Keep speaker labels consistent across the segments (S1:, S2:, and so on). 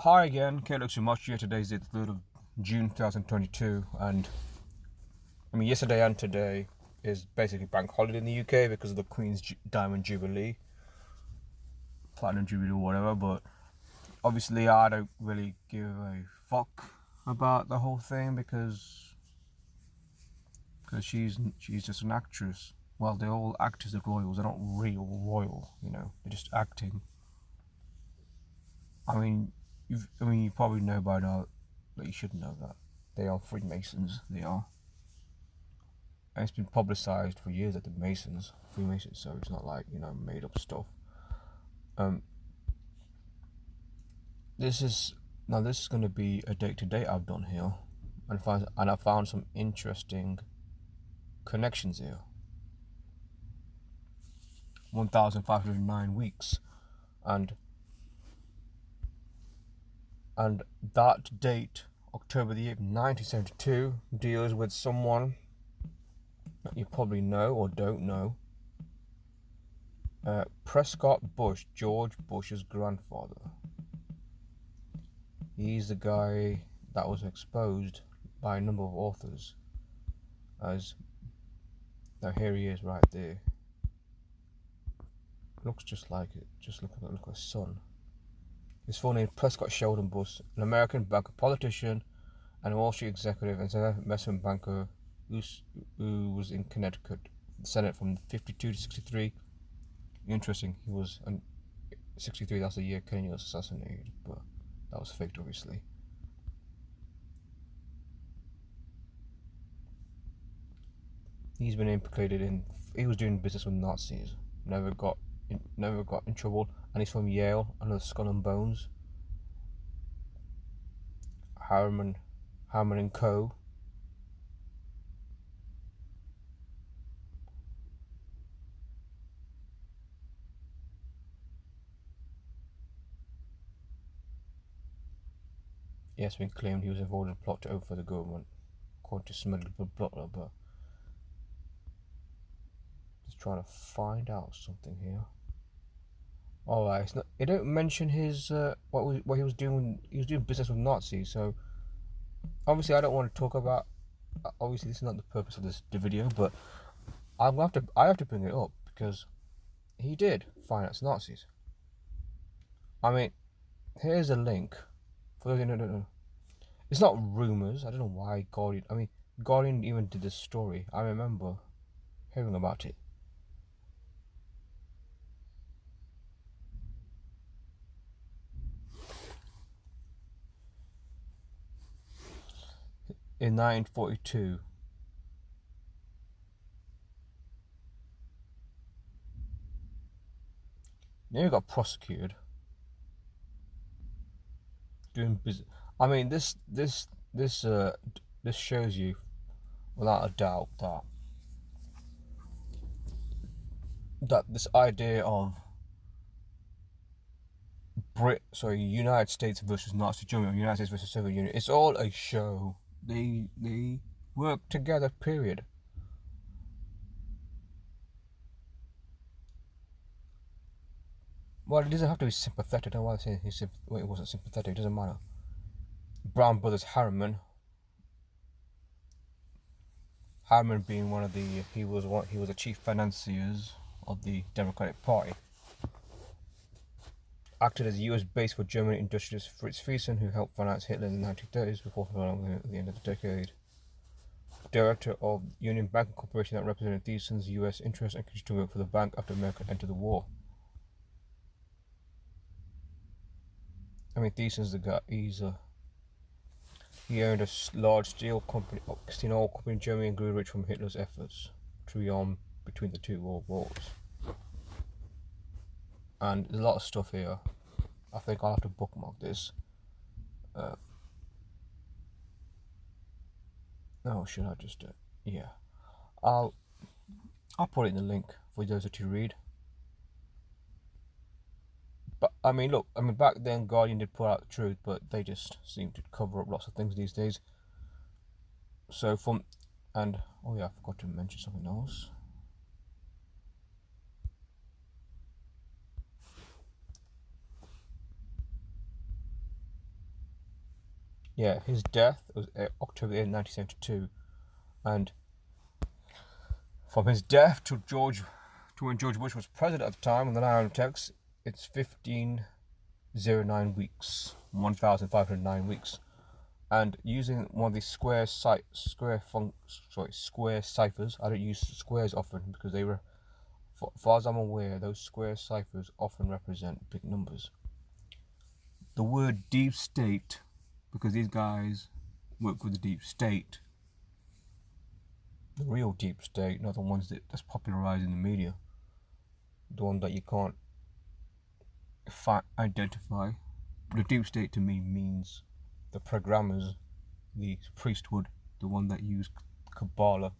S1: Hi again, Caleb Sumachi here. Today is the 3rd of June 2022, and yesterday and today is basically bank holiday in the UK because of the Queen's Diamond Jubilee, Platinum Jubilee or whatever, but obviously I don't really give a fuck about the whole thing because she's just an actress. Well, they're all actors at royals, they're not real royal, they're just acting. You probably know by now that you should know that they are Freemasons. They are. And it's been publicised for years that they're Freemasons. So it's not like made up stuff. This is going to be a date-to-date I've done here, and I found some interesting connections here. 1,509 weeks, and that date, October the 8th, 1972, deals with someone that you probably know or don't know. Prescott Bush, George Bush's grandfather. He's the guy that was exposed by a number of authors as, now here he is right there. Looks just like it, just look like a son. His full name is Prescott Sheldon Bush, an American banker, politician, and Wall Street executive and investment banker who was in Connecticut Senate from 52 to 63. Interesting, he was 63, that's the year Kennedy was assassinated, but that was faked, obviously. He's been implicated he was doing business with Nazis, never got in trouble, and he's from Yale, under Skull and Bones. Harriman and Co. He has been claimed he was involved in a plot to overthrow the government, according to Smedley Butler, but just trying to find out something here. Alright, it don't mention his what he was doing. He was doing business with Nazis, so obviously I don't want to talk about. Obviously, this is not the purpose of the video, but I have to bring it up because he did finance Nazis. Here's a link. For those who don't know, it's not rumors. I don't know why Guardian even did this story. I remember hearing about it. In 1942, he got prosecuted doing business. This shows you without a doubt that this idea of United States versus Nazi Germany, or United States versus Soviet Union, it's all a show. They work together, period. Well, it doesn't have to be sympathetic. I don't want to say it wasn't sympathetic. It doesn't matter. Brown Brothers Harriman being one of he was the chief financiers of the Democratic Party. Acted as a US base for German industrialist Fritz Thyssen, who helped finance Hitler in the 1930s before falling at the end of the decade. Director of Union Banking Corporation that represented Thyssen's US interests and continued to work for the bank after America entered the war. Thyssen's the guy. He owned a large steel company, oil company in Germany, and grew rich from Hitler's efforts to rearm between the two world wars. And there's a lot of stuff here. I think I'll have to bookmark this. Should I just yeah. I'll put it in the link for those to read. But look, back then Guardian did put out the truth, but they just seem to cover up lots of things these days. So I forgot to mention something else. Yeah, his death was October 8th, 1972, and from his death to when George Bush was president at the time on the line of text, it's 1509 weeks, 1,509 weeks. And using one of these square ciphers, I don't use squares often because they were, as far as I'm aware, those square ciphers often represent big numbers. The word deep state, because these guys work with the deep state, the real deep state, not the ones that's popularized in the media, the one that you can't identify. The deep state to me means the programmers, the priesthood, the one that use Kabbalah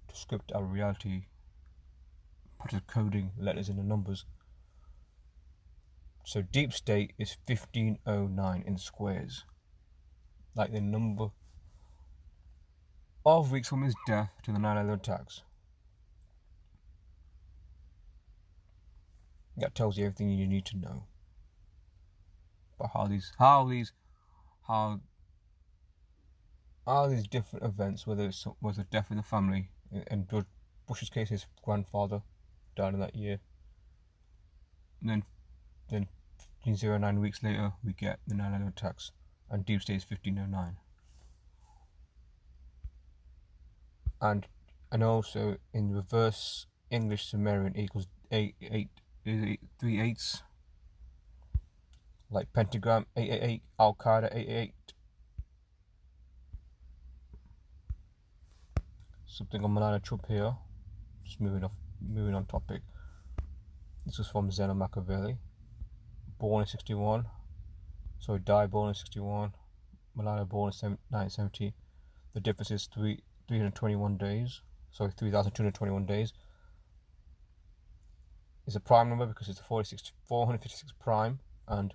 S1: to script our reality, put the coding letters in the numbers. So deep state is 1509 in squares, like the number of weeks from his death to the 9/11 attacks. That tells you everything you need to know about how these different events, whether it was a death in the family, in George Bush's case, his grandfather died in that year, and then 1509 weeks later we get the 9/11 attacks, and deep state is 1509. And also in reverse English Sumerian equals 3 8s, like pentagram 888, Al Qaeda 888. Something on Melania Trump here. Just moving on topic. This was from Zeno Machiavelli. Born in 61. So died born in 61. Melania born in 1970. The difference is 321 days. Sorry, 3,221 days. It's a prime number because it's a 456 prime, and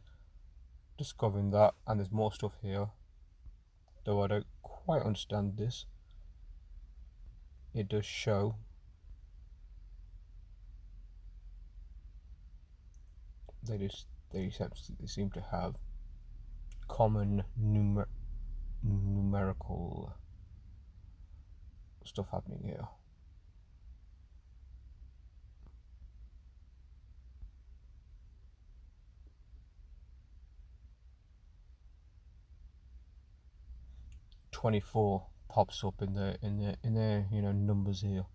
S1: discovering that, and there's more stuff here, though I don't quite understand this. It does show they seem to have common numerical stuff happening here. "24" pops up in their numbers here.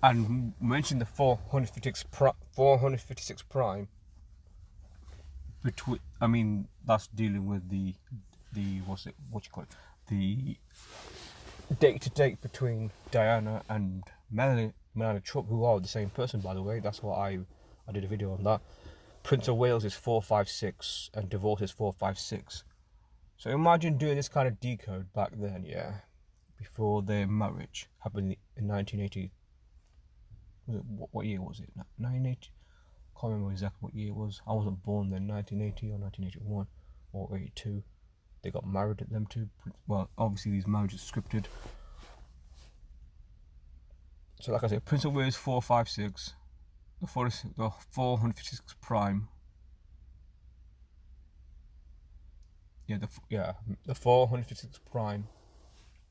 S1: And mention the 456 prime. That's dealing with the the date to date between Diana and Melania Trump, who are the same person, by the way. That's what I did a video on that. Prince of Wales is 456 and divorce is 456. So imagine doing this kind of decode back then, yeah, before their marriage happened in 1980. What year was it? 1980? Can't remember exactly what year it was. I wasn't born then. 1980 or 1981 or 82. They got married at them too. Well, obviously these marriages are scripted. So like I said, Prince of Wales 456, the 456 prime. The 456 prime,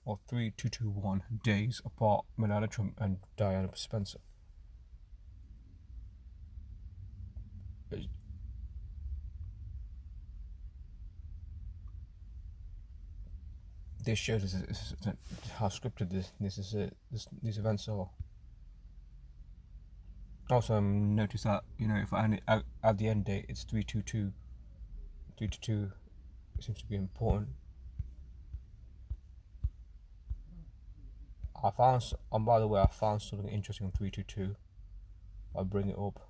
S1: or 3221 days apart. Melania Trump and Diana Spencer. This shows us how scripted these events are. Also, notice that if I add the end date, it's 322. 322 seems to be important. By the way, I found something interesting on 322. I'll bring it up.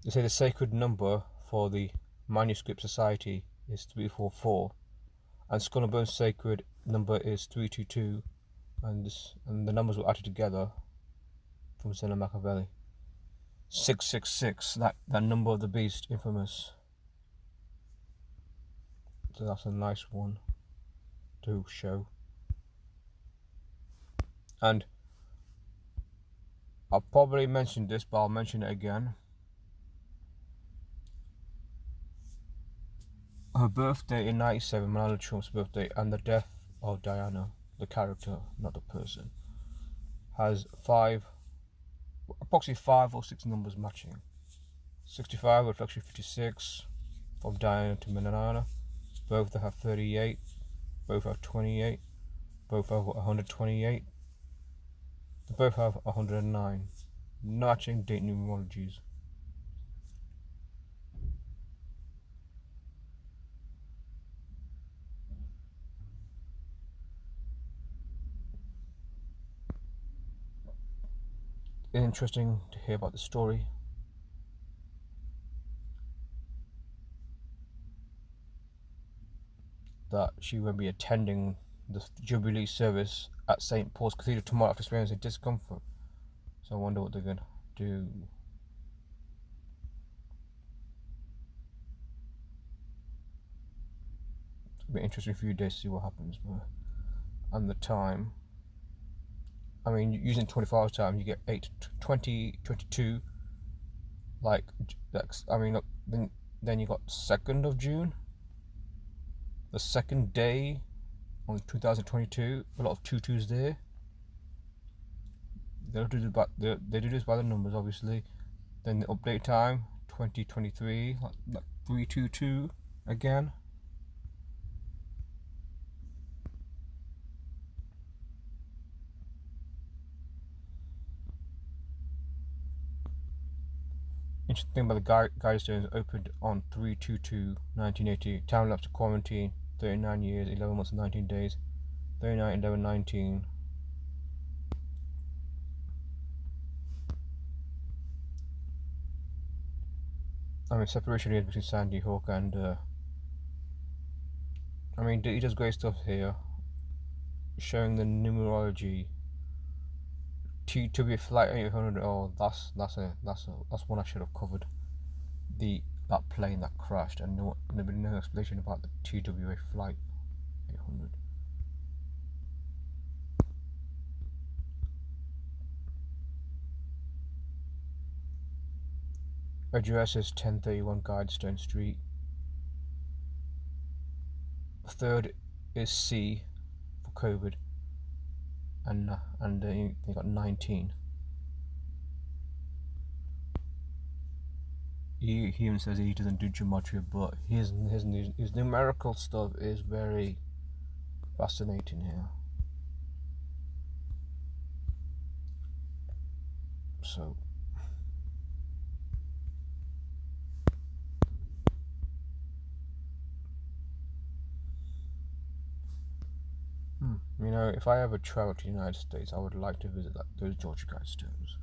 S1: They say the sacred number for the Manuscript Society is 344, and Skull and Bones' sacred number is 322, and the numbers were added together from Zeno Machiavelli. 666, that number of the beast, infamous. So that's a nice one to show. And I've probably mentioned this, but I'll mention it again. Her birthday in 97, Melania Trump's birthday, and the death of Diana, the character, not the person, has approximately 5 or 6 numbers matching. 65 reflects 56 from Diana to Melania. Both have 38, both have 28, both have 128, they both have 109, matching date numerologies. Interesting to hear about the story. That she will be attending the Jubilee service at St. Paul's Cathedral tomorrow after experiencing discomfort. So I wonder what they're going to do. It'll be an interesting few days to see what happens. And the time, I mean, using 24 hours time, you get 8, 20, 22. Like, I mean, look, then you got 2nd of June, the 2nd day on 2022. A lot of tutus there. They do this by the numbers, obviously. Then the update time 2023, like 322 again. Interesting thing about the Guidestones, opened on 3/22/1980. Time lapse to quarantine 39 years, 11 months and 19 days. 39, 11, 19. I mean, separation years between Sandy Hook and I mean, he does great stuff here, showing the numerology. TW Flight 800. Oh, that's one I should have covered. That plane that crashed, and there's been no explanation about the TWA Flight 800. Address is 1031 Guidestone Street. The third is C for COVID, and they got 19. He even says he doesn't do gematria, but his numerical stuff is very fascinating here. So you know, if I ever travel to the United States, I would like to visit those Georgia Guidestones.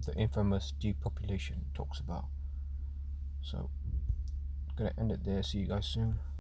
S1: The infamous depopulation talks about. So, I'm gonna end it there. See you guys soon.